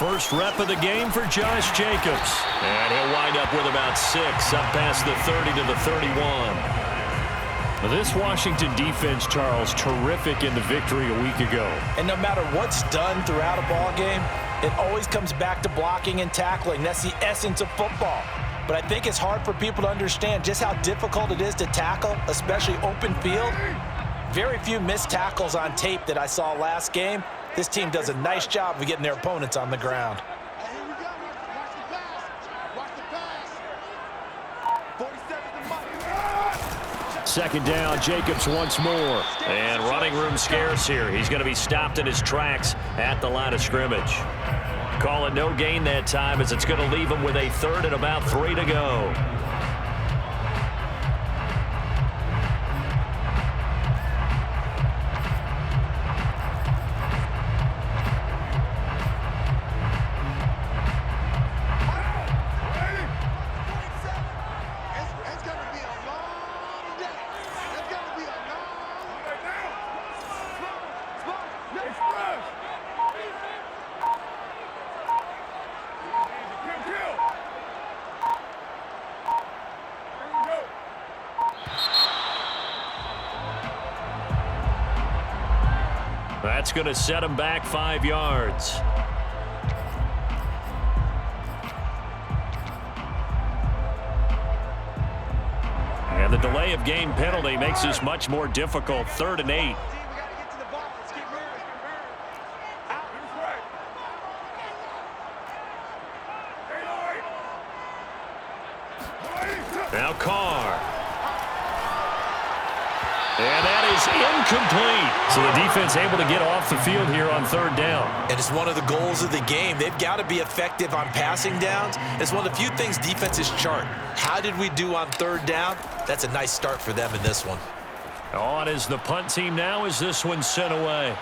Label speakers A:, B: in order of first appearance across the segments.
A: first rep of the game for Josh Jacobs. And he'll wind up with about 6, up past the 30 to the 31. This Washington defense, Charles, terrific in the victory a week ago.
B: And no matter what's done throughout a ball game, it always comes back to blocking and tackling. That's the essence of football. But I think it's hard for people to understand just how difficult it is to tackle, especially open field. Very few missed tackles on tape that I saw last game. This team does a nice job of getting their opponents on the ground.
A: Second down, Jacobs once more. And running room scarce here. He's going to be stopped in his tracks at the line of scrimmage. Call it no gain that time as it's going to leave him with a 3rd and about 3 to go. That's going to set him back 5 yards. And the delay of game penalty makes this much more difficult. 3rd and 8. Now Carr. And that is incomplete. So the defense able to get off the field here on 3rd down.
B: And it's one of the goals of the game. They've got to be effective on passing downs. It's one of the few things defenses chart. How did we do on 3rd down? That's a nice start for them in this one.
A: On is the punt team now as this one's sent away.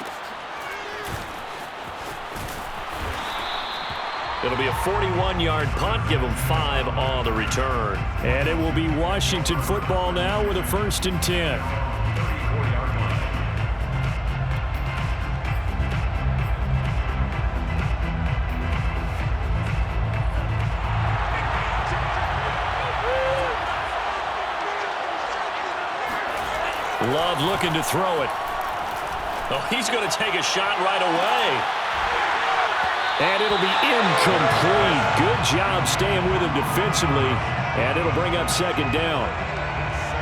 A: It'll be a 41-yard punt. Give them 5 on the return. And it will be Washington football now with a 1st and 10. Love looking to throw it. Oh, he's going to take a shot right away. And it'll be incomplete. Good job staying with him defensively. And it'll bring up 2nd down.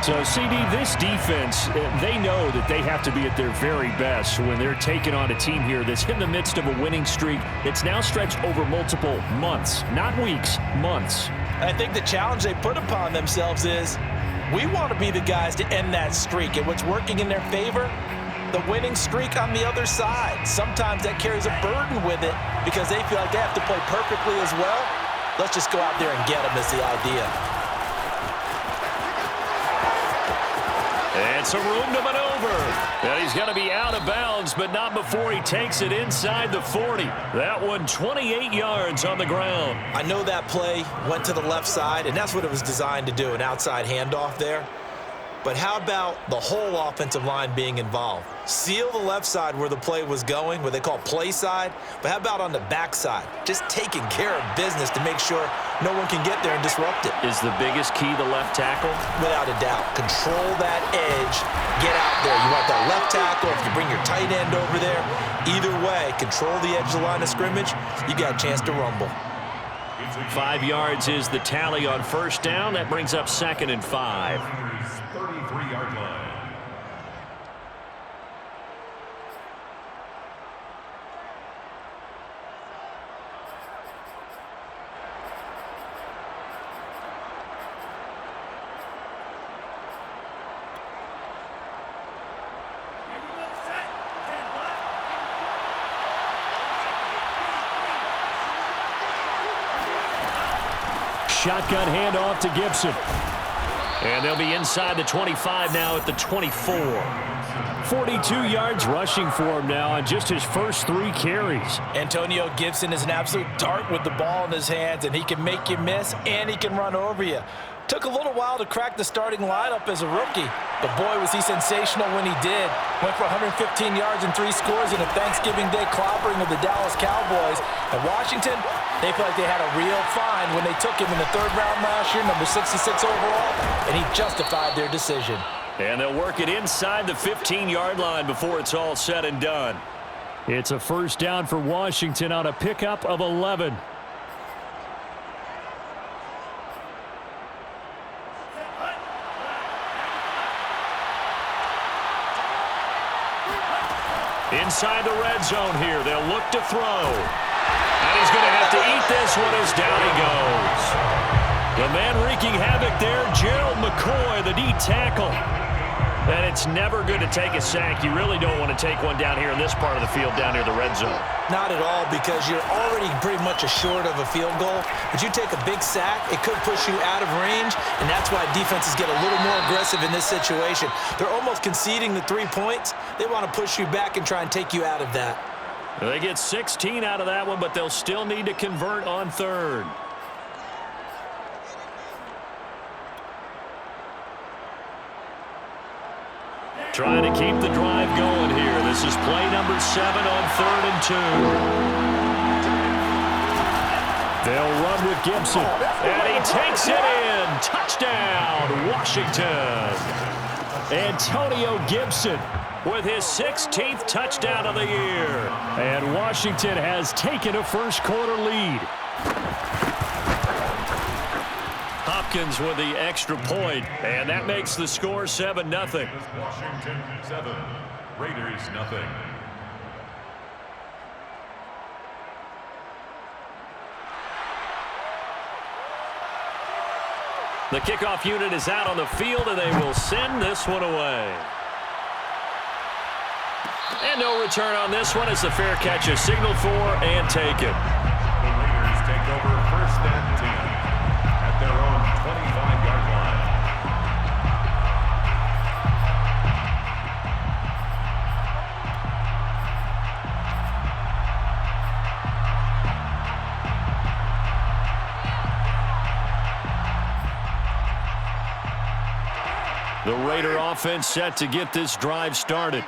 A: So, CD, this defense, they know that they have to be at their very best when they're taking on a team here that's in the midst of a winning streak. It's now stretched over multiple months, not weeks, months.
B: I think the challenge they put upon themselves is we want to be the guys to end that streak. And what's working in their favor? The winning streak on the other side. Sometimes that carries a burden with it because they feel like they have to play perfectly as well. Let's just go out there and get them is the idea.
A: And some room to maneuver. And he's going to be out of bounds, but not before he takes it inside the 40. That one 28 yards on the ground.
B: I know that play went to the left side, and that's what it was designed to do, an outside handoff there. But how about the whole offensive line being involved? Seal the left side where the play was going, what they call play side. But how about on the back side? Just taking care of business to make sure no one can get there and disrupt it.
A: Is the biggest key the left tackle?
B: Without a doubt. Control that edge. Get out there. You want that left tackle. If you bring your tight end over there, either way, control the edge of the line of scrimmage, you got a chance to rumble.
A: 5 yards is the tally on 1st down. That brings up 2nd and 5.
C: 33-yard line.
A: Shotgun handoff to Gibson. And they'll be inside the 25 now at the 24. 42 yards rushing for him now on just his first 3 carries.
B: Antonio Gibson is an absolute dart with the ball in his hands, and he can make you miss and he can run over you. Took a little while to crack the starting lineup as a rookie, but boy, was he sensational when he did. Went for 115 yards and 3 scores in a Thanksgiving Day clobbering of the Dallas Cowboys. And Washington, they felt like they had a real find when they took him in the 3rd round last year, number 66 overall, and he justified their decision.
A: And they'll work it inside the 15-yard line before it's all said and done. It's a first down for Washington on a pickup of 11. Inside the red zone here, they'll look to throw. And he's going to have to eat this one as down he goes. The man wreaking havoc there, Gerald McCoy, the D tackle. And it's never good to take a sack. You really don't want to take one down here in this part of the field, down near the red zone.
B: Not at all, because you're already pretty much assured of a field goal. But you take a big sack, it could push you out of range, and that's why defenses get a little more aggressive in this situation. They're almost conceding the 3 points. They want to push you back and try and take you out of that.
A: They get 16 out of that one, but they'll still need to convert on 3rd. Trying to keep the drive going here. This is play number 7 on 3rd and 2. They'll run with Gibson. And he takes it in. Touchdown, Washington. Antonio Gibson with his 16th touchdown of the year. And Washington has taken a first-quarter lead. Hopkins with the extra point, and that makes the score 7-0.
C: Washington 7, Raiders 0.
A: The kickoff unit is out on the field, and they will send this one away. And no return on this one as the fair catch is signaled for and taken.
C: The Raiders take over 1st and 10 at their own 25-yard line.
A: The Raider offense set to get this drive started.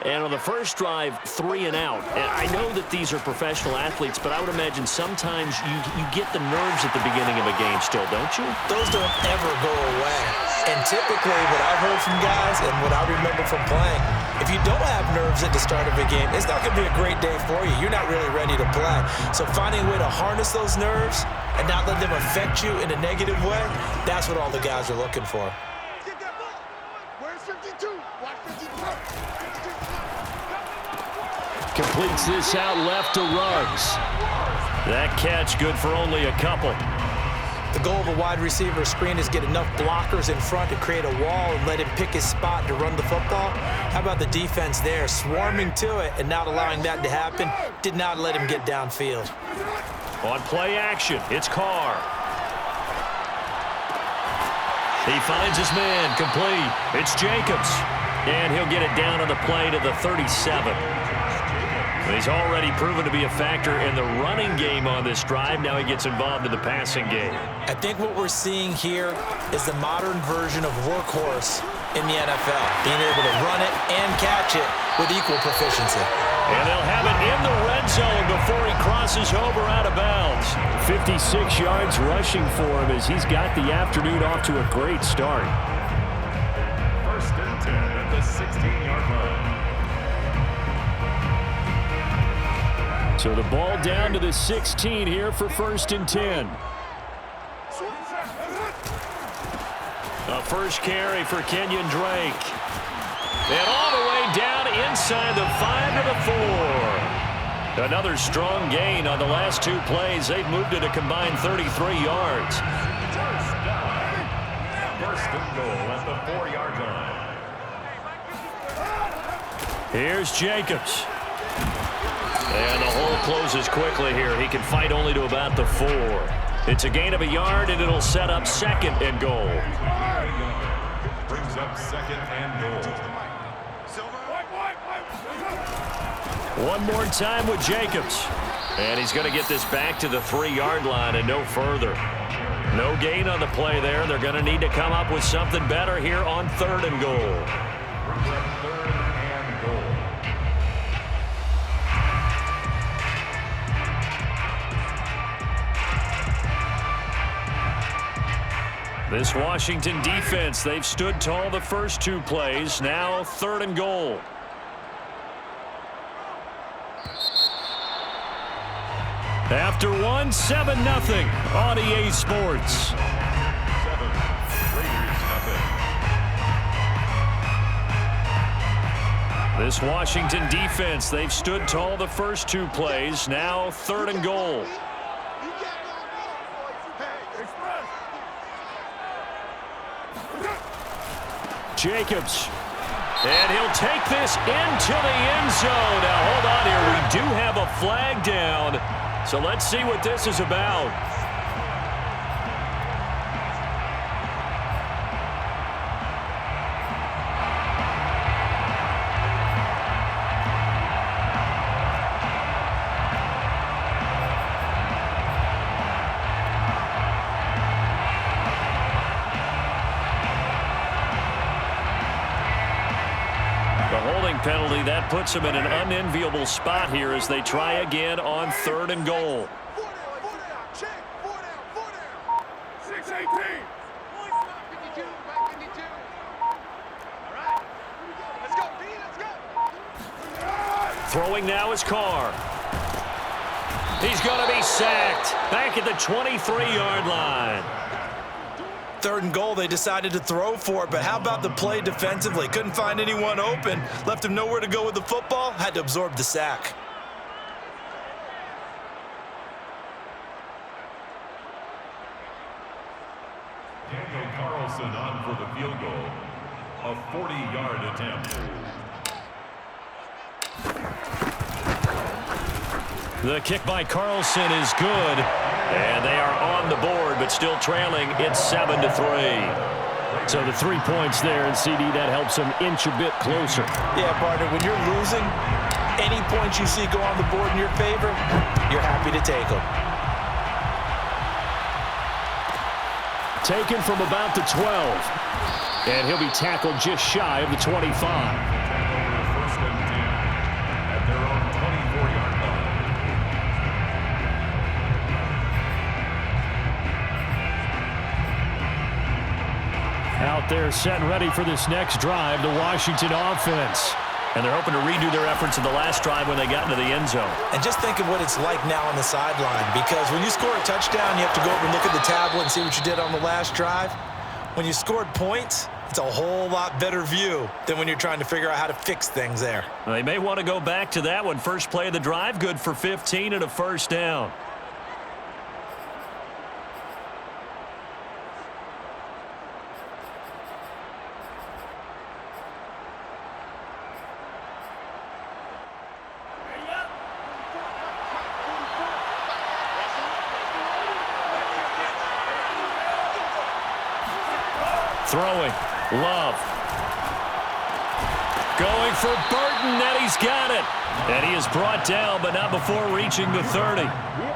A: And on the first drive, 3 and out. And I know that these are professional athletes, but I would imagine sometimes you get the nerves at the beginning of a game still, don't you?
B: Those don't ever go away. And typically what I've heard from guys and what I remember from playing, if you don't have nerves at the start of a game, it's not going to be a great day for you. You're not really ready to play. So finding a way to harness those nerves and not let them affect you in a negative way, that's what all the guys are looking for.
A: Completes this out left to Ruggs. That catch good for only a couple.
B: The goal of a wide receiver screen is get enough blockers in front to create a wall and let him pick his spot to run the football. How about the defense there, swarming to it and not allowing that to happen? Did not let him get downfield.
A: On play action, it's Carr. He finds his man, complete. It's Jacobs. And he'll get it down on the play to the 37. He's already proven to be a factor in the running game on this drive. Now he gets involved in the passing game.
B: I think what we're seeing here is the modern version of workhorse in the NFL, being able to run it and catch it with equal proficiency.
A: And they'll have it in the red zone before he crosses over out of bounds. 56 yards rushing for him as he's got the afternoon off to a great start.
C: 1st and 10 at the 16-yard line.
A: So the ball down to the 16 here for 1st and 10. A first carry for Kenyon Drake. And all the way down inside the 5 to the 4. Another strong gain on the last 2 plays. They've moved it a combined 33 yards.
C: 1st and goal at the 4-yard line.
A: Here's Jacobs. And the hole closes quickly here. He can fight only to about the 4. It's a gain of a yard, and it'll set up 2nd and goal.
C: Brings up 2nd and goal.
A: One more time with Jacobs. And he's going to get this back to the 3-yard line and no further. No gain on the play there. They're going to need to come up with something better here on 3rd and goal.
C: 3rd and goal.
A: This Washington defense, they've stood tall the first 2 plays. Now 3rd and goal. After 1, 7-0 on EA Sports.
C: 7, Raiders nothing.
A: This Washington defense, they've stood tall the first 2 plays. Now 3rd and goal. Jacobs. And he'll take this into the end zone. Now, hold on here. We do have a flag down. So let's see what this is about. Penalty that puts them in an unenviable spot here as they try again on 3rd and goal.
C: 6-18.
A: Throwing now is Carr. He's going to be sacked back at the 23-yard line.
B: 3rd and goal, they decided to throw for it, but how about the play defensively? Couldn't find anyone open, left him nowhere to go with the football, had to absorb the sack.
C: Daniel Carlson on for the field goal. A 40-yard attempt.
A: The kick by Carlson is good. And they are on the board, but still trailing. It's 7-3. So the 3 points there, and CD, that helps them inch a bit closer.
B: Yeah, partner, when you're losing, any points you see go on the board in your favor, you're happy to take them.
A: Taken from about the 12. And he'll be tackled just shy of the 25.
C: First and 10 at their own 24-yard line.
A: Out there set and ready for this next drive, the Washington offense. And they're hoping to redo their efforts in the last drive when they got into the end zone.
B: And just think of what it's like now on the sideline, because when you score a touchdown, you have to go over and look at the tablet and see what you did on the last drive. When you scored points, it's a whole lot better view than when you're trying to figure out how to fix things there.
A: Well, they may want to go back to that one. First play of the drive, good for 15 and a first down. Throwing, Love. Going for Burton, and he's got it. And he is brought down, but not before reaching the 30.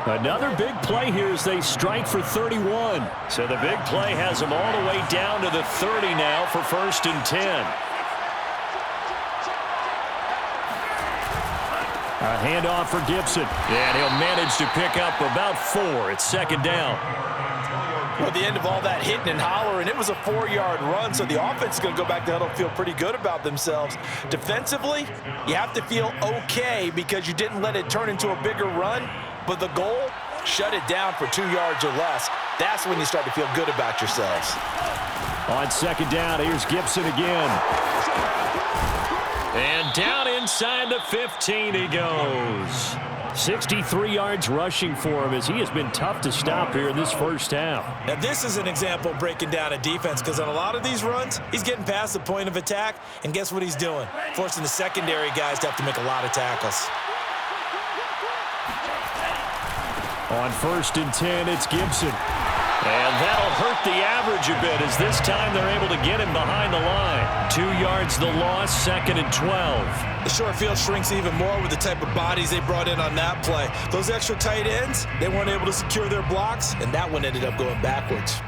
A: Another big play here as they strike for 31. So the big play has them all the way down to the 30 now for 1st and 10. A handoff for Gibson. And he'll manage to pick up about 4. It's 2nd down.
B: Well, at the end of all that hitting and hollering, it was a 4-yard run, so the offense is going to go back to huddle, feel pretty good about themselves. Defensively, you have to feel okay because you didn't let it turn into a bigger run, but the goal, shut it down for 2 yards or less. That's when you start to feel good about yourselves.
A: On 2nd down, here's Gibson again. And down inside the 15 he goes. 63 yards rushing for him as he has been tough to stop here in this first half.
B: Now, this is an example of breaking down a defense because on a lot of these runs, he's getting past the point of attack, and guess what he's doing? Forcing the secondary guys to have to make a lot of tackles.
A: On 1st and 10, it's Gibson. And that'll hurt the average a bit as this time they're able to get him behind the line. 2 yards the loss, 2nd and 12.
B: The short field shrinks even more with the type of bodies they brought in on that play. Those extra tight ends, they weren't able to secure their blocks, and that one ended up going backwards.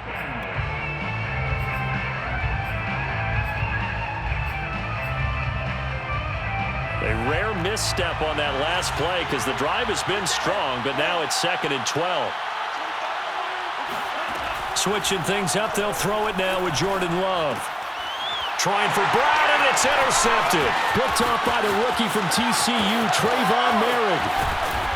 A: A rare misstep on that last play because the drive has been strong, but now it's 2nd and 12. Switching things up, they'll throw it now with Jordan Love. Trying for Brown, and it's intercepted. Picked off by the rookie from TCU, Trayvon Merritt.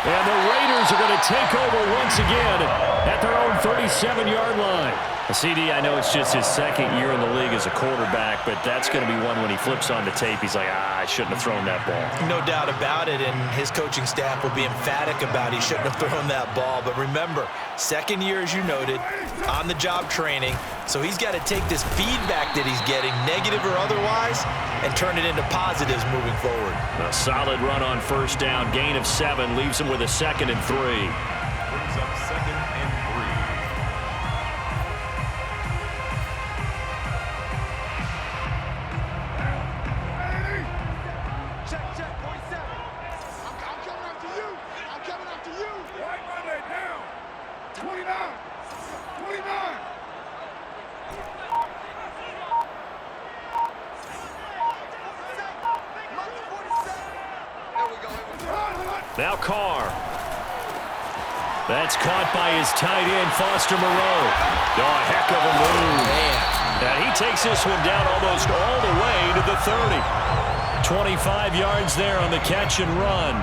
A: And the Raiders are going to take over once again at their own 37-yard line. CD, I know it's just his 2nd year in the league as a quarterback, but that's going to be one when he flips on the tape. He's like, I shouldn't have thrown that ball.
B: No doubt about it, and his coaching staff will be emphatic about he shouldn't have thrown that ball. But remember, 2nd year, as you noted, on-the-job training, so he's got to take this feedback that he's getting, negative or otherwise, and turn it into positives moving forward.
A: A solid run on 1st down, gain of 7, leaves him with a 2nd and 3.
C: Brings up 2nd and 3.
A: Now Carr. That's caught by his tight end, Foster Moreau. Oh, a heck of a move. And he takes this one down almost all the way to the 30. 25 yards there on the catch and run.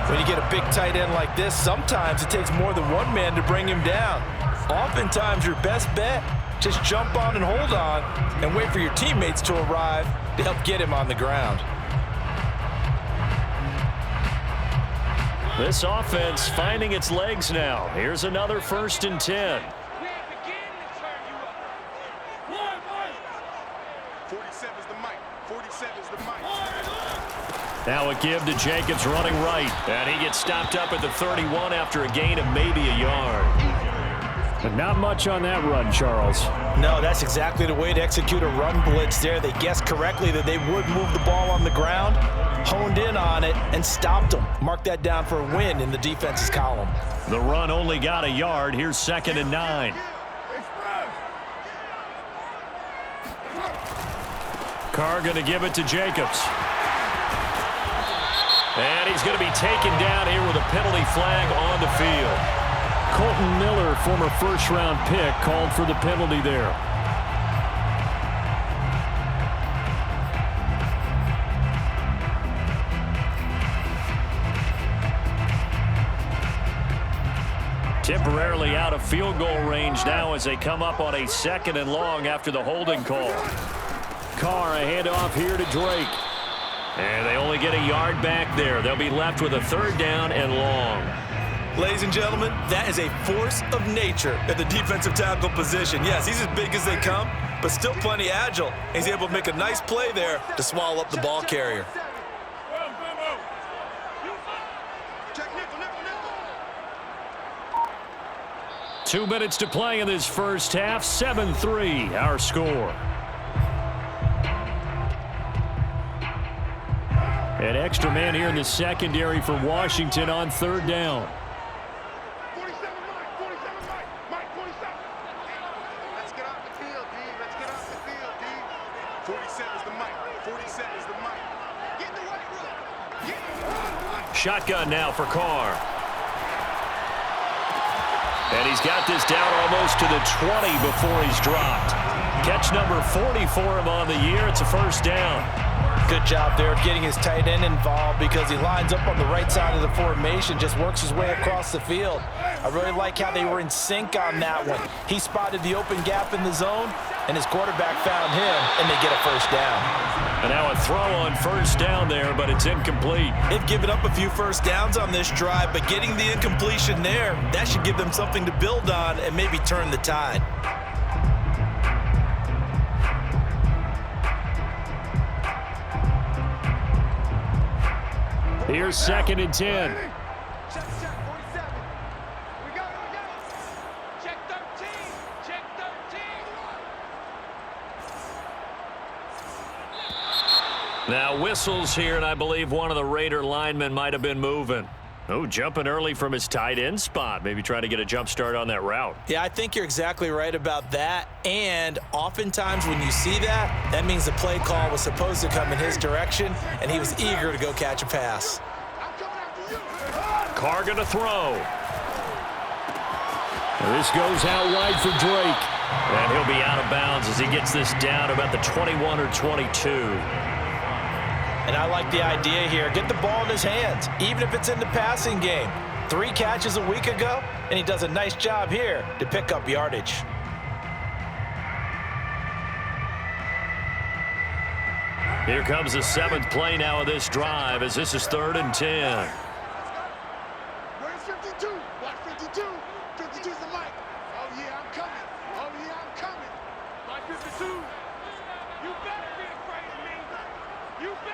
B: When you get a big tight end like this, sometimes it takes more than one man to bring him down. Oftentimes, your best bet, just jump on and hold on and wait for your teammates to arrive to help get him on the ground.
A: This offense finding its legs now. Here's another 1st and 10.
D: 47 is the mic. 47 is the mic.
A: Now a give to Jacobs running right. And he gets stopped up at the 31 after a gain of maybe a yard. But not much on that run, Charles.
B: No, that's exactly the way to execute a run blitz there. They guessed correctly that they would move the ball on the ground, honed in on it, and stopped them. Mark that down for a win in the defense's column.
A: The run only got a yard. Here's 2nd and 9. Carr going to give it to Jacobs. And he's going to be taken down here with a penalty flag on the field. Colton Miller, former 1st-round pick, called for the penalty there. Temporarily out of field goal range now as they come up on a 2nd and long after the holding call. Carr, a handoff here to Drake. And they only get a yard back there. They'll be left with a 3rd down and long.
B: Ladies and gentlemen, that is a force of nature at the defensive tackle position. Yes, he's as big as they come, but still plenty agile. He's able to make a nice play there to swallow up the ball carrier.
A: 2 minutes to play in this 1st half. 7-3, our score. An extra man here in the secondary for Washington on 3rd down.
D: 47 Mike, 47. Let's get off the field, D. Let's get off the field, D. 47 is the mic. 47 is the mic. Get in the right room.
A: Shotgun now for Carr. And he's got this down almost to the 20 before he's dropped. Catch number 40 for him on the year. It's a 1st down.
B: Good job there of getting his tight end involved because he lines up on the right side of the formation, just works his way across the field. I really like how they were in sync on that one. He spotted the open gap in the zone, and his quarterback found him, and they get a 1st down.
A: And now a throw on 1st down there, but it's incomplete.
B: They've given up a few 1st downs on this drive, but getting the incompletion there, that should give them something to build on and maybe turn the tide.
A: Here's 2nd and 10.
D: Check 47. We got it. Check 13. Check.
A: Now whistles here, and I believe one of the Raider linemen might have been moving. Oh, jumping early from his tight end spot. Maybe trying to get a jump start on that route.
B: Yeah, I think you're exactly right about that. And oftentimes when you see that, that means the play call was supposed to come in his direction, and he was eager to go catch a pass.
A: Carr going to throw. This goes out wide for Drake. And he'll be out of bounds as he gets this down about the 21 or 22.
B: And I like the idea here. Get the ball in his hands, even if it's in the passing game. 3 catches a week ago, and he does a nice job here to pick up yardage.
A: Here comes the 7th play now of this drive as this is 3rd and 10.
D: Where's 52? Watch 52. 52's the mic. Oh, yeah, I'm coming. Oh, yeah, I'm coming. Watch 52. You better be afraid of me. You better.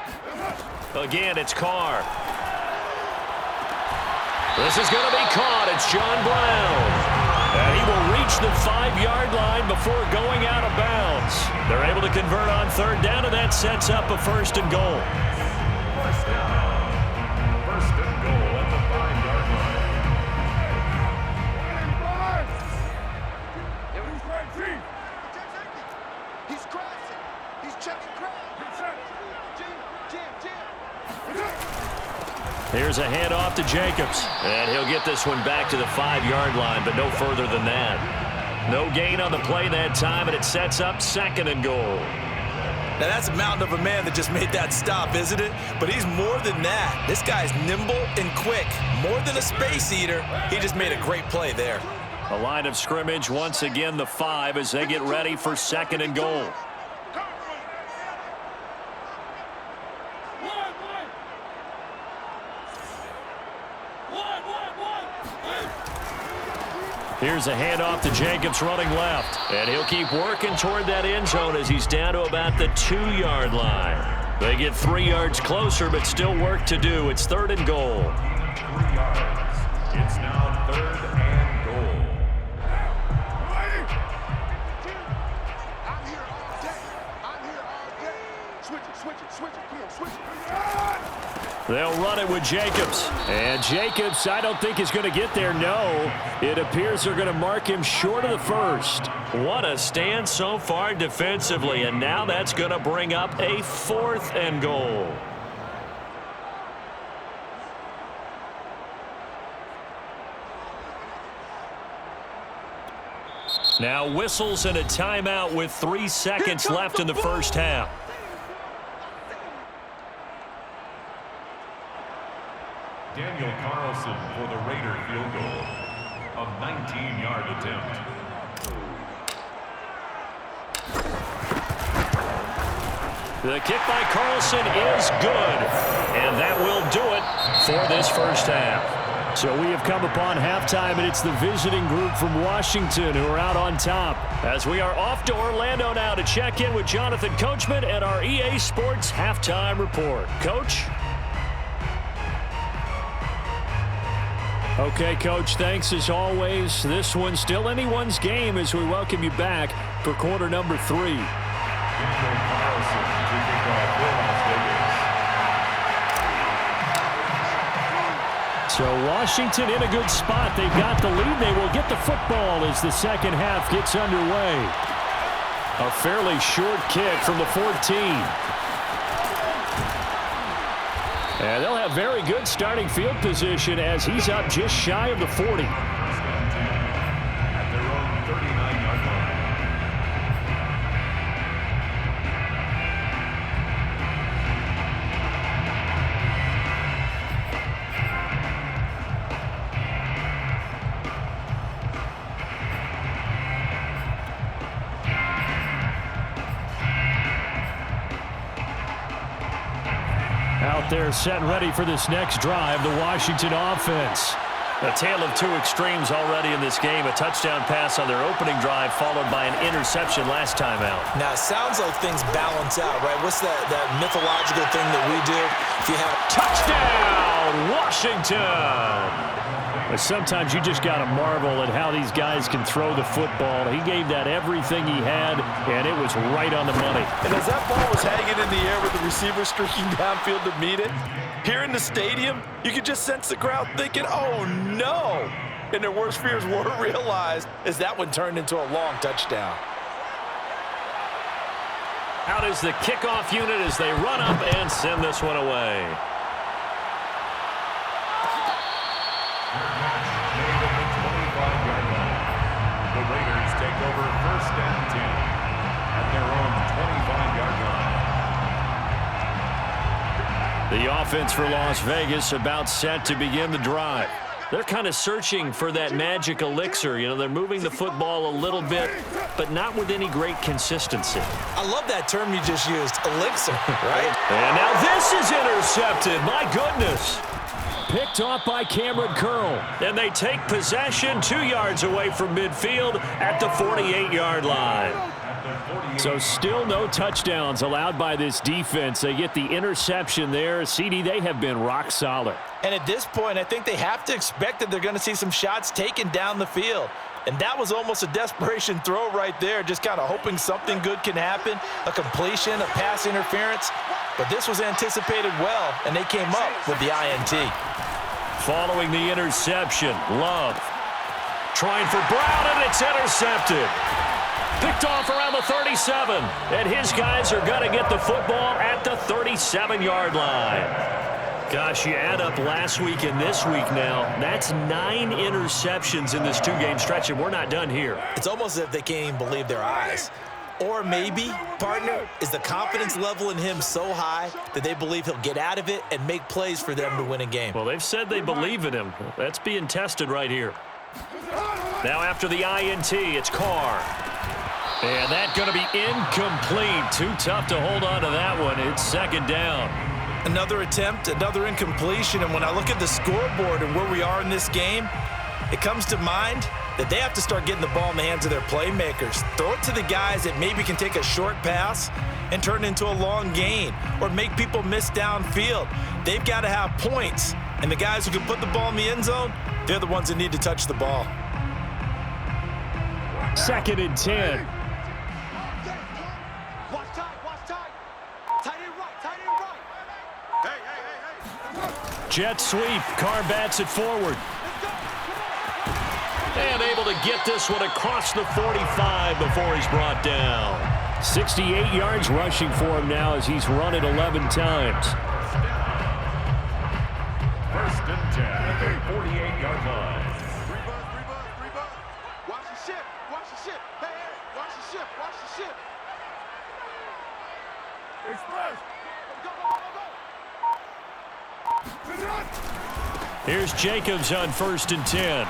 A: Again, it's Carr. This is going to be caught. It's John Brown. And he will reach the 5-yard line before going out of bounds. They're able to convert on 3rd down, and that sets up a 1st and goal.
C: First down. 1st and goal at the 5-yard line.
D: He's crossing. He's checking crowd.
A: Here's a handoff to Jacobs. And he'll get this one back to the 5-yard line, but no further than that. No gain on the play that time, and it sets up 2nd and goal.
B: Now, that's a mountain of a man that just made that stop, isn't it? But he's more than that. This guy's nimble and quick. More than a space eater. He just made a great play there.
A: A line of scrimmage, once again the 5 as they get ready for 2nd and goal. Here's a handoff to Jacobs running left. And he'll keep working toward that end zone as he's down to about the 2-yard line. They get 3 yards closer, but still work to do. It's 3rd and goal.
C: 3 yards. It's now 3rd and goal.
D: I'm here all day. I'm here all day. Switch it. Come on, switch it.
A: They'll run it with Jacobs. And Jacobs, I don't think is going to get there. No, it appears they're going to mark him short of the 1st. What a stand so far defensively. And now that's going to bring up a 4th and goal. Now whistles and a timeout with 3 seconds left in the first half.
C: Daniel Carlson for the Raider field goal. A 19-yard attempt.
A: The kick by Carlson is good. And that will do it for this first half. So we have come upon halftime, and it's the visiting group from Washington who are out on top. As we are off to Orlando now to check in with Jonathan Coachman and our EA Sports halftime report. Coach? Okay, Coach, thanks as always. This one's still anyone's game as we welcome you back for quarter number 3.
C: Daniel Carlson to kick off for Las Vegas.
A: So Washington in a good spot. They've got the lead. They will get the football as the second half gets underway. A fairly short kick from the 14. And they'll have very good starting field position as he's up just shy of the 40.
C: At their own 39-yard line.
A: Out there set ready for this next drive, the Washington offense. A tale of 2 extremes already in this game. A touchdown pass on their opening drive followed by an interception last time out.
B: Now, it sounds like things balance out, right? What's that mythological thing that we do? If you have
A: touchdown, Washington! Sometimes you just got to marvel at how these guys can throw the football. He gave that everything he had, and it was right on the money.
B: And as that ball was hanging in the air with the receiver streaking downfield to meet it, here in the stadium, you could just sense the crowd thinking, oh, no. And their worst fears were realized as that one turned into a long touchdown.
A: Out is the kickoff unit as they run up and send this one away.
C: The Raiders take over 1st and 10 at their own 25-yard line.
A: The offense for Las Vegas about set to begin the drive. They're kind of searching for that magic elixir. You know, they're moving the football a little bit, but not with any great consistency.
B: I love that term you just used, elixir, right?
A: And now this is intercepted. My goodness. Picked off by Cameron Curl. And they take possession 2 yards away from midfield at the 48-yard line. So still no touchdowns allowed by this defense. They get the interception there. CD, they have been rock solid.
B: And at this point, I think they have to expect that they're going to see some shots taken down the field. And that was almost a desperation throw right there, just kind of hoping something good can happen, a completion, a pass interference. But this was anticipated well, and they came up with the INT.
A: Following the interception, Love trying for Brown, and it's intercepted. Picked off around the 37, and his guys are going to get the football at the 37-yard line. Gosh, you add up last week and this week now, that's 9 interceptions in this 2-game stretch, and we're not done here.
B: It's almost as if they can't even believe their eyes. Or maybe, partner, is the confidence level in him so high that they believe he'll get out of it and make plays for them to win a game.
A: Well, they've said they believe in him. That's being tested right here. Now after the INT, it's Carr. And that's going to be incomplete. Too tough to hold on to that one. It's 2nd down.
B: Another attempt, another incompletion, and when I look at the scoreboard and where we are in this game, it comes to mind that they have to start getting the ball in the hands of their playmakers. Throw it to the guys that maybe can take a short pass and turn it into a long gain or make people miss downfield. They've got to have points, and the guys who can put the ball in the end zone, they're the ones that need to touch the ball.
A: 2nd and 10. Jet sweep. Carr bats it forward. And able to get this one across the 45 before he's brought down. 68 yards rushing for him now as he's run it 11 times.
C: 1st and 10 at the 48-yard line.
D: Three buzz. Watch the ship. Hey, watch the ship. Express. Go.
A: Here's Jacobs on 1st and 10.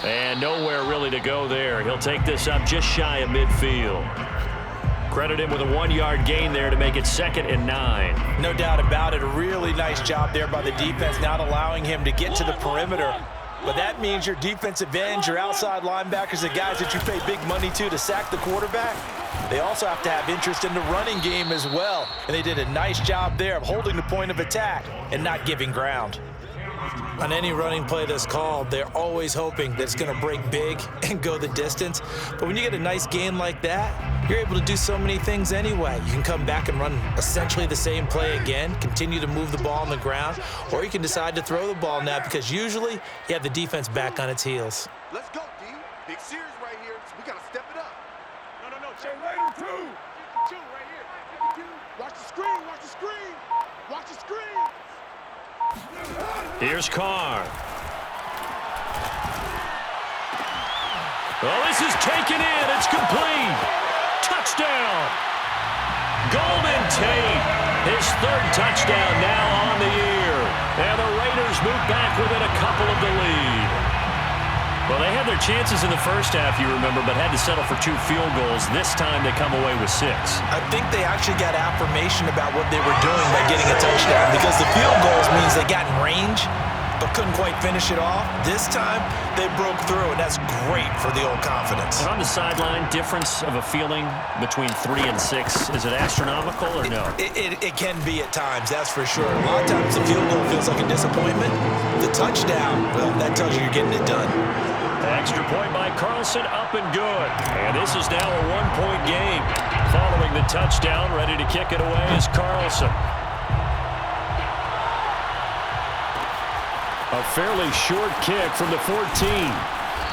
A: And nowhere really to go there. He'll take this up just shy of midfield. Credit him with a 1-yard gain there to make it 2nd and 9.
B: No doubt about it. A really nice job there by the defense, not allowing him to get to the perimeter. But that means your defensive ends, your outside linebackers, the guys that you pay big money to sack the quarterback, they also have to have interest in the running game as well. And they did a nice job there of holding the point of attack and not giving ground. On any running play that's called, they're always hoping that it's going to break big and go the distance. But when you get a nice gain like that, you're able to do so many things anyway. You can come back and run essentially the same play again, continue to move the ball on the ground, or you can decide to throw the ball now because usually you have the defense back on its heels.
D: Let's go, D. Big series right here. We got to step it up. No. Check Raider 2. 52 right here. 52. Watch the screen.
A: Here's Carr. Well, this is taken in. It's complete. Touchdown. Golden Tate. His 3rd touchdown now on the year. And the Raiders move back within a couple of the lead. Well, they had their chances in the first half, you remember, but had to settle for 2 field goals. This time they come away with 6.
B: I think they actually got affirmation about what they were doing by getting a touchdown because the field goals means they got in range. but couldn't quite finish it off. This time, they broke through, and that's great for the old confidence.
A: And on the sideline, difference of a feeling between 3 and 6, is it astronomical or no?
B: It can be at times, that's for sure. A lot of times the field goal feels like a disappointment. The touchdown, well, that tells you you're getting it done.
A: Extra point by Carlson, up and good. And this is now a one-point game. Following the touchdown, ready to kick it away is Carlson. A fairly short kick from the 14.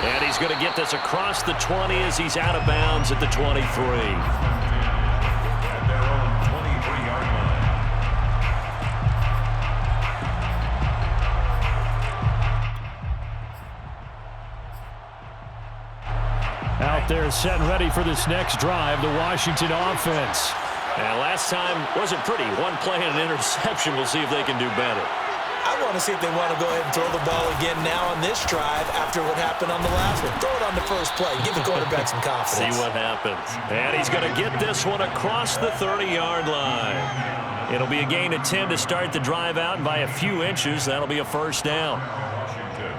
A: And he's going to get this across the 20 as he's out of bounds at the 23.
C: At their own 23-yard line.
A: Out there set and ready for this next drive, the Washington offense. And last time wasn't pretty. One play and an interception. We'll see if they can do better.
B: I want to see if they want to go ahead and throw the ball again now on this drive after what happened on the last one. Throw it on the first play. Give the quarterback some confidence.
A: See what happens. And he's going to get this one across the 30-yard line. It'll be a gain of 10 to start the drive out, and by a few inches, that'll be a first down.
C: Washington.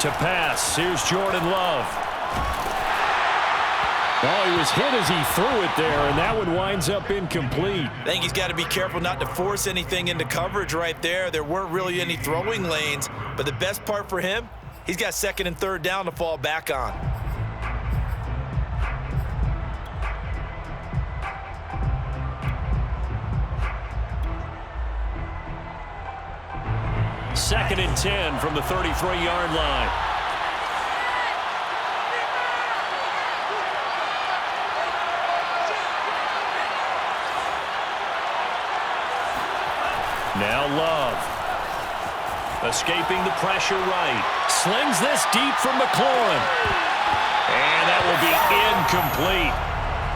A: To pass, here's Jordan Love. Oh, he was hit as he threw it there, and that one winds up incomplete.
B: I think he's got to be careful not to force anything into coverage right there. There weren't really any throwing lanes, but the best part for him, he's got second and third down to fall back on.
A: Second and 10 from the 33-yard line. Now Love. Escaping the pressure right. Slings this deep from McLaurin. And that will be incomplete.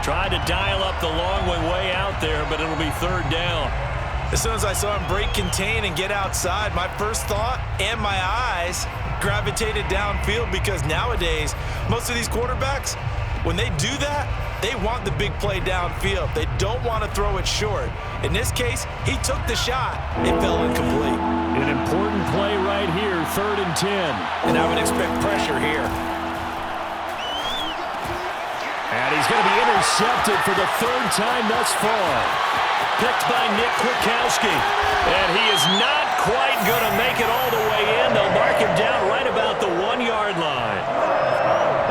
A: Tried to dial up the long one way out there, but it'll be third down.
B: As soon as I saw him break contain and get outside, my first thought and my eyes gravitated downfield, because nowadays, most of these quarterbacks, when they do that, they want the big play downfield. They don't want to throw it short. In this case, he took the shot. It fell incomplete.
A: An important play right here, third and 10.
B: And I would expect pressure here.
A: And he's going to be intercepted for the third time thus far. Picked by Nick Kwiatkowski. And he is not quite going to make it all the way in. They'll mark him down right about the 1-yard line.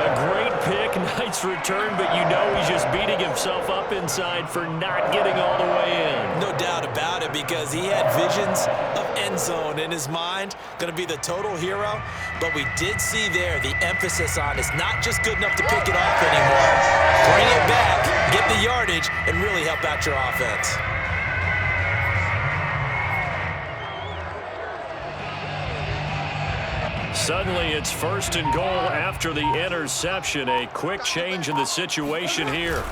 A: A great pick, nice return, but you know he's just beating himself up inside for not getting all the way in.
B: No doubt about it, because he had visions of end zone in his mind. Going to be the total hero. But we did see there the emphasis on it's not just good enough to pick it off anymore. Bring it back, get the yardage, and really help out your offense.
A: Suddenly, it's first and goal after the interception. A quick change in the situation here.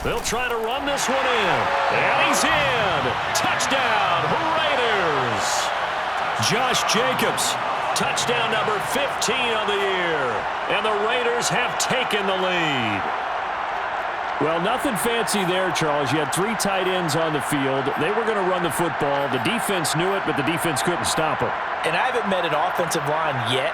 A: They'll try to run this one in. And he's in. Touchdown, Raiders. Josh Jacobs, touchdown number 15 on the year. And the Raiders have taken the lead. Well, nothing fancy there, Charles. You had 3 tight ends on the field. They were going to run the football. The defense knew it, but the defense couldn't stop them.
B: And I haven't met an offensive line yet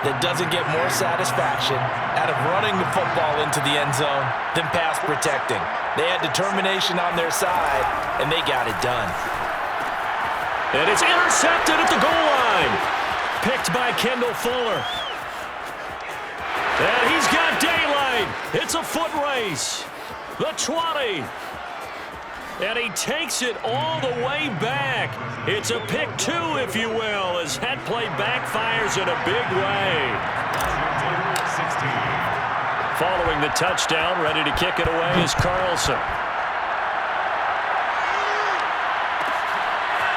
B: that doesn't get more satisfaction out of running the football into the end zone than pass protecting. They had determination on their side, and they got it done.
A: And it's intercepted at the goal line. Picked by Kendall Fuller. And he's got daylight. It's a foot race. The 20. And he takes it all the way back. It's a pick 2, if you will, as that play backfires in a big way.
C: 16.
A: Following the touchdown, ready to kick it away is Carlson.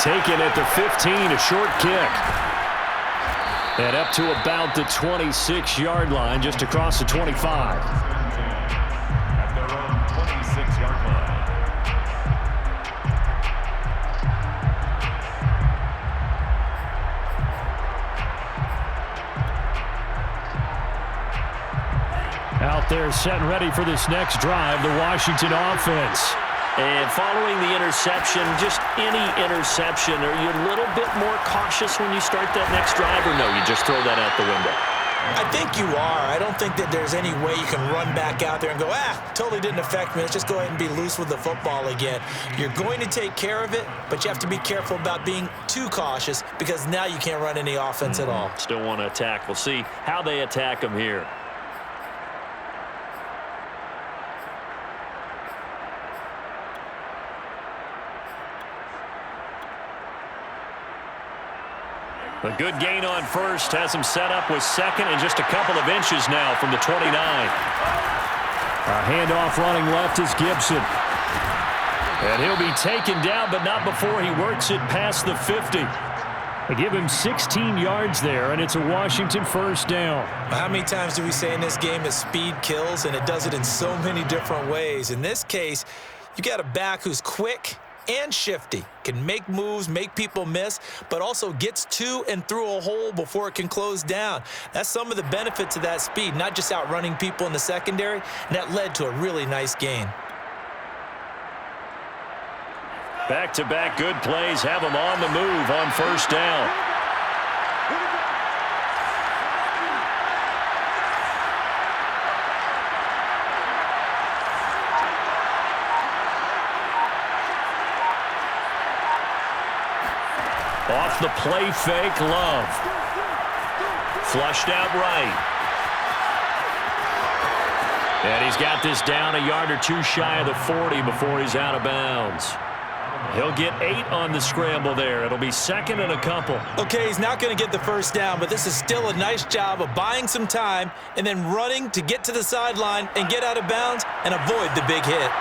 A: Taken at the 15, a short kick. And up to about the 26-yard line, just across the 25.
C: At their own 26-yard line.
A: Out They're set and ready for this next drive, the Washington offense.
E: And following the interception, just any interception, are you a little bit more cautious when you start that next drive, or no, you just throw that out the window?
B: I think you are. I don't think that there's any way you can run back out there and go, totally didn't affect me. Let's just go ahead and be loose with the football again. You're going to take care of it, but you have to be careful about being too cautious because now you can't run any offense at all.
E: Still want to attack. We'll see how they attack them here.
A: A good gain on first has him set up with second and just a couple of inches now from the 29. A handoff running left is Gibson. And he'll be taken down, but not before he works it past the 50. They give him 16 yards there, and it's a Washington first down.
B: How many times do we say in this game that speed kills, and it does it in so many different ways? In this case, you got a back who's quick and shifty, can make moves, make people miss, but also gets to and through a hole before it can close down. That's some of the benefits of that speed, not just outrunning people in the secondary, and that led to a really nice gain.
A: Back-to-back good plays have him on the move on first down. Off the play fake, Love. Flushed out right. And he's got this down a yard or two shy of the 40 before he's out of bounds. He'll get 8 on the scramble there. It'll be second and a couple.
B: Okay, he's not going to get the first down, but this is still a nice job of buying some time and then running to get to the sideline and get out of bounds and avoid the big hit.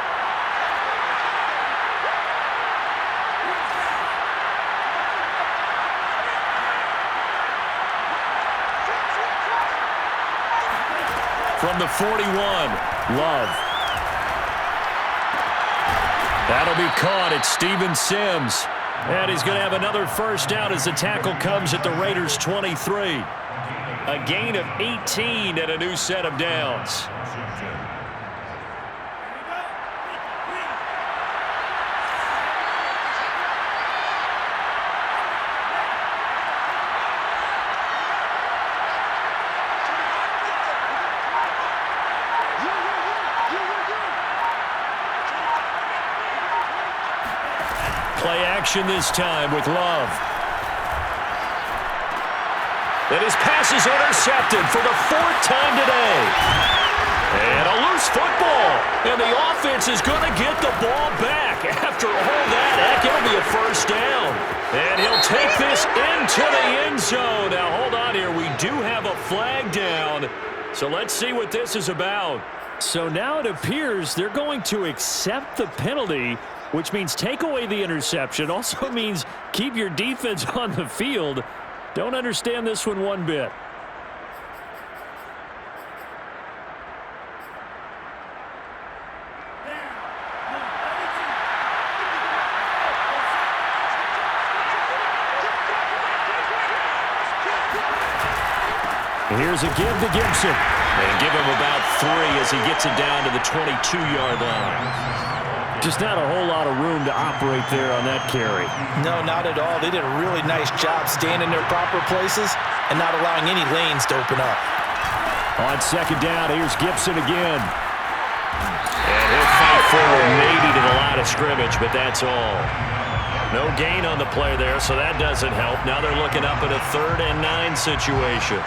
A: From the 41, Love. That'll be caught. It's Steven Sims. And he's going to have another first down as the tackle comes at the Raiders' 23. A gain of 18 and a new set of downs. Play action this time with Love. And his pass is intercepted for the 4th time today. And a loose football. And the offense is going to get the ball back. After all that, heck, it'll be a first down. And he'll take this into the end zone. Now, hold on here. We do have a flag down. So let's see what this is about. So now it appears they're going to accept the penalty, which means take away the interception. Also means keep your defense on the field. Don't understand this one bit. Here's a give to Gibson. And give him about 3 as he gets it down to the 22-yard line. Just not a whole lot of room to operate there on that carry.
B: No, not at all. They did a really nice job staying in their proper places and not allowing any lanes to open up.
A: On second down, here's Gibson again. And he'll fight forward maybe to the line of scrimmage, but that's all. No gain on the play there, so that doesn't help. Now they're looking up at a 3rd and 9 situation.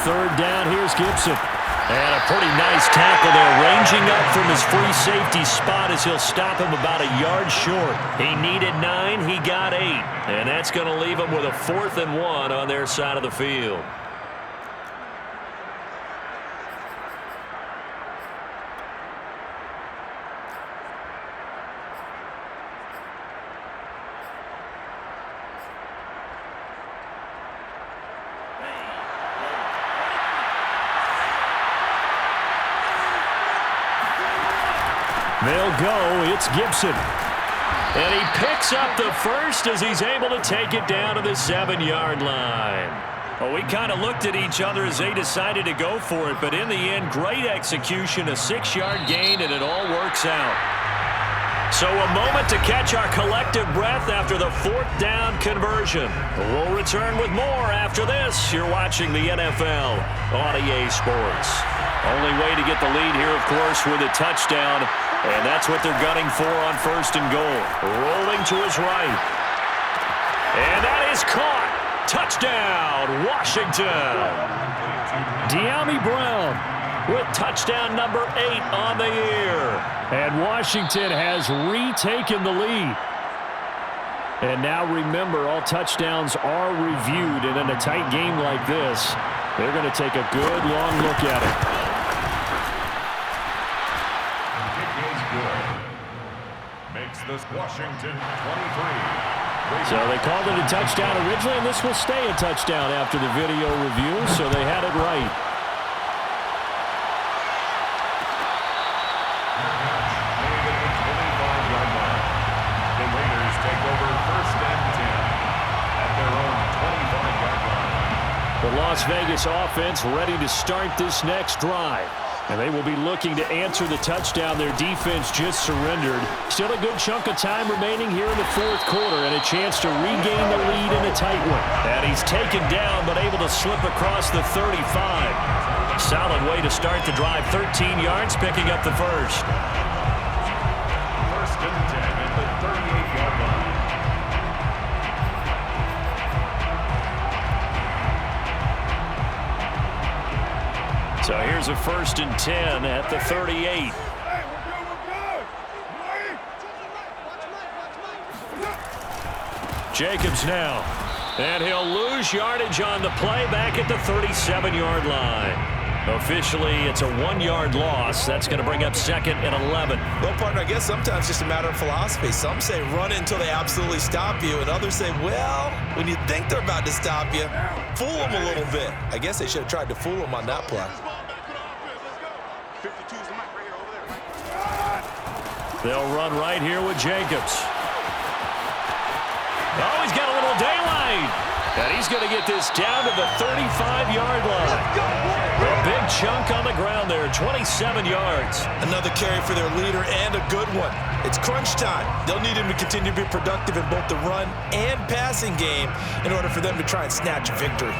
A: Third down, here's Gibson. And a pretty nice tackle there, ranging up from his free safety spot as he'll stop him about a yard short. He needed 9, he got 8. And that's going to leave him with a 4th and 1 on their side of the field. They'll go. It's Gibson. And he picks up the first as he's able to take it down to the 7-yard line. Well, we kind of looked at each other as they decided to go for it, but in the end, great execution, a 6-yard gain, and it all works out. So a moment to catch our collective breath after the 4th down conversion. We'll return with more after this. You're watching the NFL on EA Sports. Only way to get the lead here, of course, with a touchdown, and that's what they're gunning for on 1st and goal. Rolling to his right. And that is caught. Touchdown, Washington. De'Ami Brown with touchdown number 8 on the year. And Washington has retaken the lead. And now remember, all touchdowns are reviewed. And in a tight game like this, they're going to take a good long look at it.
C: Kick is good. Makes this Washington 23.
A: So they called it a touchdown originally, and this will stay a touchdown after the video review, so they had it right.
C: The Raiders take over 1st and 10 at their own 25-yard line.
A: The Las Vegas offense ready to start this next drive. And they will be looking to answer the touchdown their defense just surrendered. Still a good chunk of time remaining here in the 4th quarter and a chance to regain the lead in a tight one. And he's taken down but able to slip across the 35. Solid way to start the drive. 13 yards, picking up the first.
C: 1st and 10 at the 38-yard line.
A: So here's a 1st and 10 at the 38. Jacobs now. And he'll lose yardage on the play back at the 37-yard line. Officially, it's a 1-yard loss. That's going to bring up 2nd and 11.
B: Well, partner, I guess sometimes it's just a matter of philosophy. Some say run until they absolutely stop you, and others say, well, when you think they're about to stop you, fool them a little bit. I guess they should have tried to fool them on that play.
A: They'll run right here with Jacobs. Oh, he's got a little daylight. And he's going to get this down to the 35-yard line. A big chunk on the ground there, 27 yards.
B: Another carry for their leader and a good one. It's crunch time. They'll need him to continue to be productive in both the run and passing game in order for them to try and snatch a victory.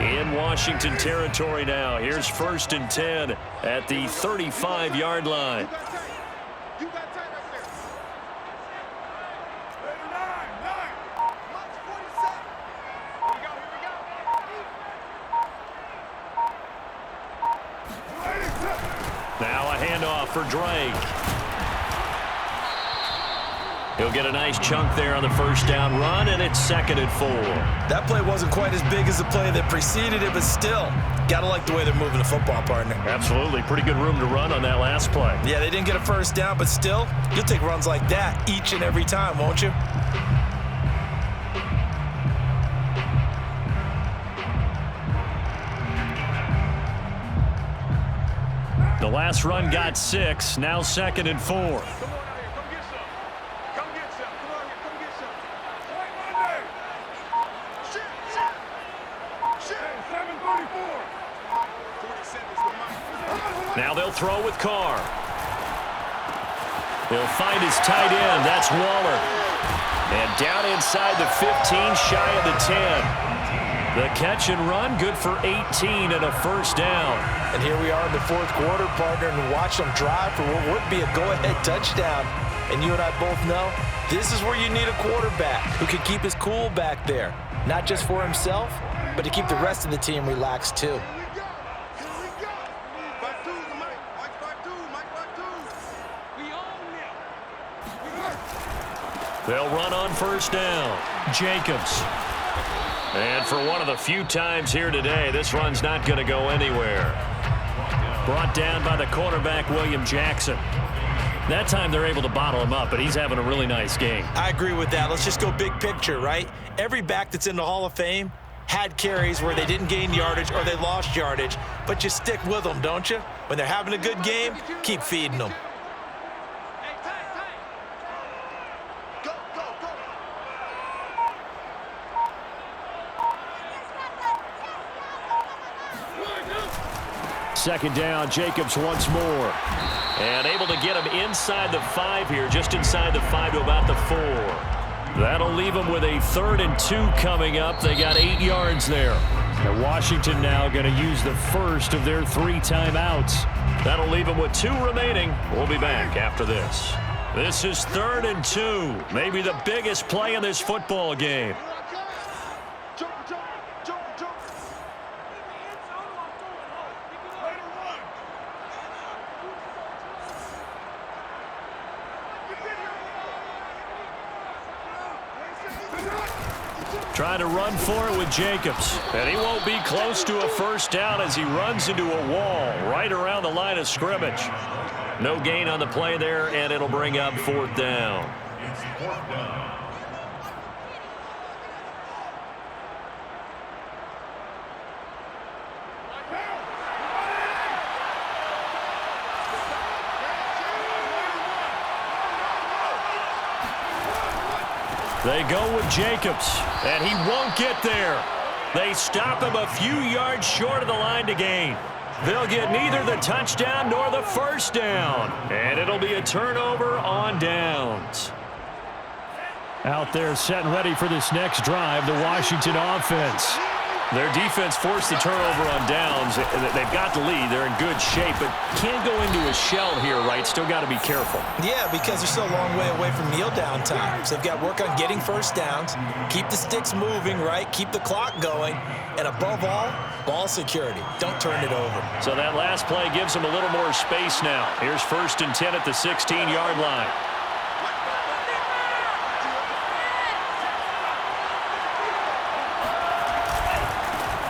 A: In Washington territory now. Here's 1st and 10 at the 35-yard line. Now a handoff for Drake. He'll get a nice chunk there on the 1st down run, and it's 2nd and 4.
B: That play wasn't quite as big as the play that preceded it, but still, gotta like the way they're moving the football, partner.
A: Absolutely. Pretty good room to run on that last play.
B: Yeah, they didn't get a 1st down, but still, you'll take runs like that each and every time, won't you?
A: The last run got 6, now 2nd and 4. Now they'll throw with Carr. He'll find his tight end. That's Waller. And down inside the 15, shy of the 10. The catch and run, good for 18 and a 1st down.
B: And here we are in the 4th quarter, partner, and watch them drive for what would be a go-ahead touchdown. And you and I both know this is where you need a quarterback who can keep his cool back there. Not just for himself, but to keep the rest of the team relaxed too.
A: They'll run on 1st down. Jacobs. And for one of the few times here today, this run's not going to go anywhere. Brought down by the quarterback, William Jackson. That time they're able to bottle him up, but he's having a really nice game.
B: I agree with that. Let's just go big picture, right? Every back that's in the Hall of Fame had carries where they didn't gain yardage or they lost yardage, but you stick with them, don't you? When they're having a good game, keep feeding them.
A: Second down, Jacobs once more.
E: And able to get him inside the 5 here, just inside the 5 to about the 4.
A: That'll leave them with a 3rd and 2 coming up. They got 8 yards there. And Washington now going to use the first of their 3 timeouts.
E: That'll leave them with 2 remaining. We'll be back after this.
A: This is 3rd and 2. Maybe the biggest play in this football game. Trying to run for it with Jacobs. And he won't be close to a first down as he runs into a wall right around the line of scrimmage.
E: No gain on the play there, and it'll bring up 4th down.
C: It's 4th down.
A: They go with Jacobs, and he won't get there. They stop him a few yards short of the line to gain. They'll get neither the touchdown nor the first down, and it'll be a turnover on downs. Out there set and ready for this next drive, the Washington offense. Their defense forced the turnover on downs. They've got the lead. They're in good shape, but can't go into a shell here, right? Still got to be careful.
B: Yeah, because they're still a long way away from kneel down time. So they've got to work on getting first downs, keep the sticks moving, right? Keep the clock going, and above all, ball security. Don't turn it over.
A: So that last play gives them a little more space now. Here's 1st and 10 at the 16-yard line.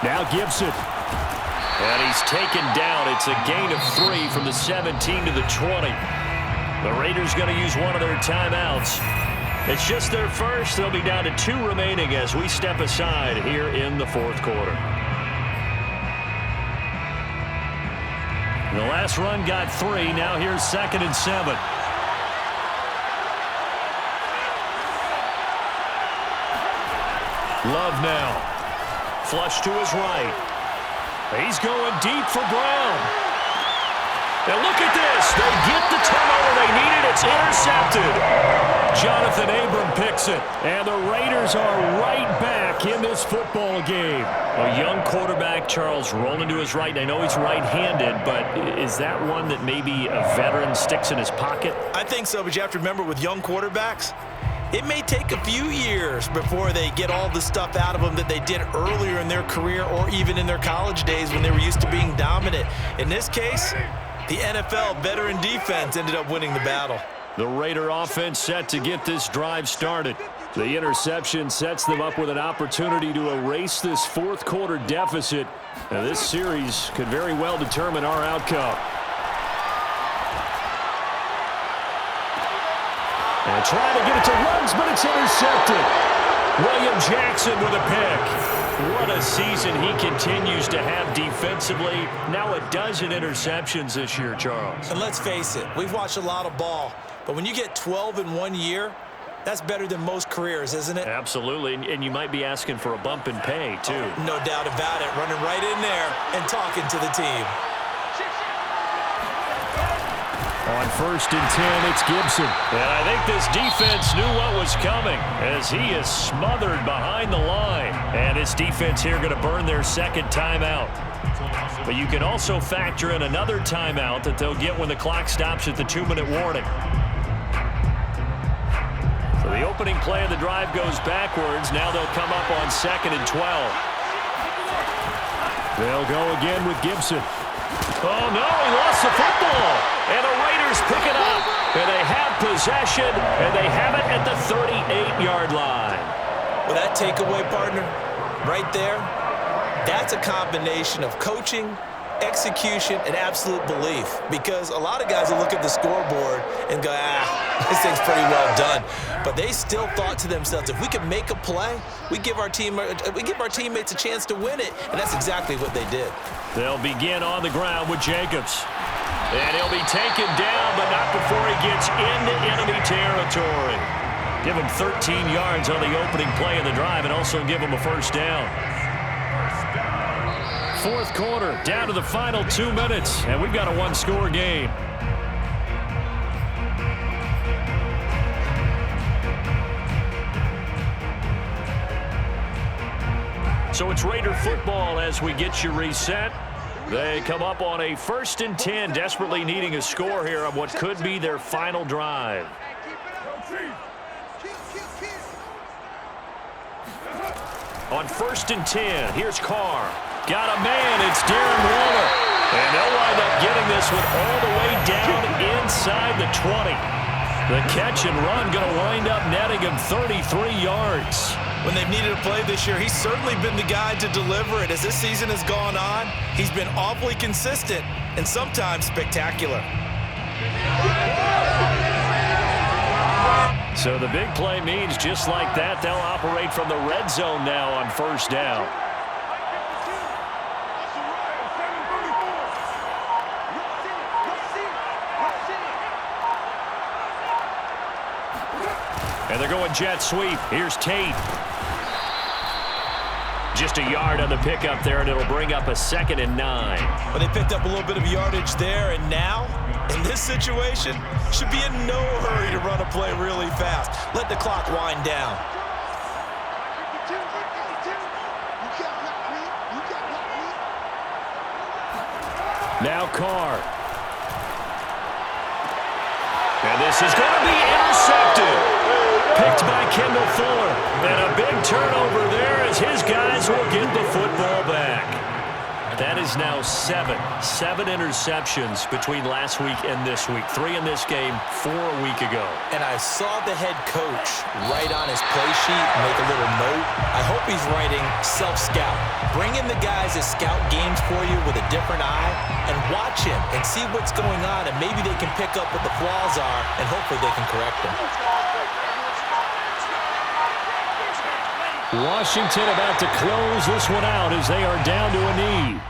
A: Now Gibson. And he's taken down. It's a gain of 3 from the 17 to the 20. The Raiders going to use one of their timeouts. It's just their first. They'll be down to 2 remaining as we step aside here in the 4th quarter. The last run got 3. Now here's 2nd and 7. Love now. Flush to his right. He's going deep for Brown. And look at this. They get the turnover they needed. It's intercepted. Jonathan Abram picks it. And the Raiders are right back in this football game. A young quarterback, Charles, rolling to his right. I know he's right-handed, but is that one that maybe a veteran sticks in his pocket?
B: I think so, but you have to remember with young quarterbacks, it may take a few years before they get all the stuff out of them that they did earlier in their career or even in their college days when they were used to being dominant. In this case, the NFL veteran defense ended up winning the battle.
A: The Raider offense set to get this drive started. The interception sets them up with an opportunity to erase this 4th quarter deficit. Now, this series could very well determine our outcome. And trying to get it to Ruggs, but it's intercepted. William Jackson with a pick. What a season he continues to have defensively. Now 12 interceptions this year, Charles.
B: And let's face it, we've watched a lot of ball. But when you get 12 in 1 year, that's better than most careers, isn't it?
A: Absolutely, and you might be asking for a bump in pay, too.
B: Oh, no doubt about it. Running right in there and talking to the team.
A: On 1st and 10, it's Gibson. And I think this defense knew what was coming as he is smothered behind the line. And this defense here going to burn their 2nd timeout. But you can also factor in another timeout that they'll get when the clock stops at the 2-minute warning. So the opening play of the drive goes backwards. Now they'll come up on 2nd and 12. They'll go again with Gibson. Oh, no, he lost the football. And the Raiders pick it up. And they have possession, and they have it at the 38-yard line.
B: Well, that takeaway, partner, right there, that's a combination of coaching execution, and absolute belief. Because a lot of guys will look at the scoreboard and go, this thing's pretty well done. But they still thought to themselves, if we can make a play, we give our teammates a chance to win it. And that's exactly what they did.
A: They'll begin on the ground with Jacobs. And he'll be taken down, but not before he gets into enemy territory. Give him 13 yards on the opening play of the drive and also give him a first down. Fourth quarter, down to the final 2 minutes, and we've got a one-score game. So it's Raider football as we get you reset. They come up on a 1st and 10, desperately needing a score here on what could be their final drive. On 1st and 10, here's Carr. Got a man, it's Darren Waller. And they'll wind up getting this one all the way down inside the 20. The catch and run going to wind up netting him 33 yards.
B: When they've needed a play this year, he's certainly been the guy to deliver it. As this season has gone on, he's been awfully consistent and sometimes spectacular.
A: So the big play means just like that, they'll operate from the red zone now on first down. And they're going jet sweep. Here's Tate. Just a yard on the pickup there, and it'll bring up a 2nd and 9.
B: Well, they picked up a little bit of yardage there, and now, in this situation, should be in no hurry to run a play really fast. Let the clock wind down.
A: Now Carr. And this is going to be intercepted. Picked by Kendall Fuller. And a big turnover there as his guys will get the football back. That is now 7 interceptions between last week and this week. 3 in this game, 4 a week ago.
B: And I saw the head coach write on his play sheet, make a little note. I hope he's writing self-scout. Bring in the guys that scout games for you with a different eye and watch him and see what's going on, and maybe they can pick up what the flaws are, and hopefully they can correct them.
A: Washington about to close this one out as they are down to a knee.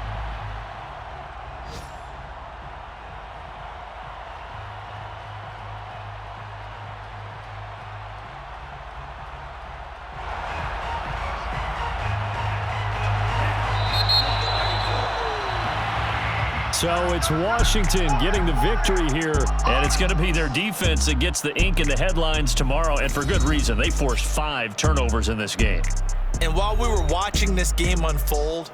A: So it's Washington getting the victory here, and it's going to be their defense that gets the ink in the headlines tomorrow, and for good reason. They forced 5 turnovers in this game.
B: And while we were watching this game unfold,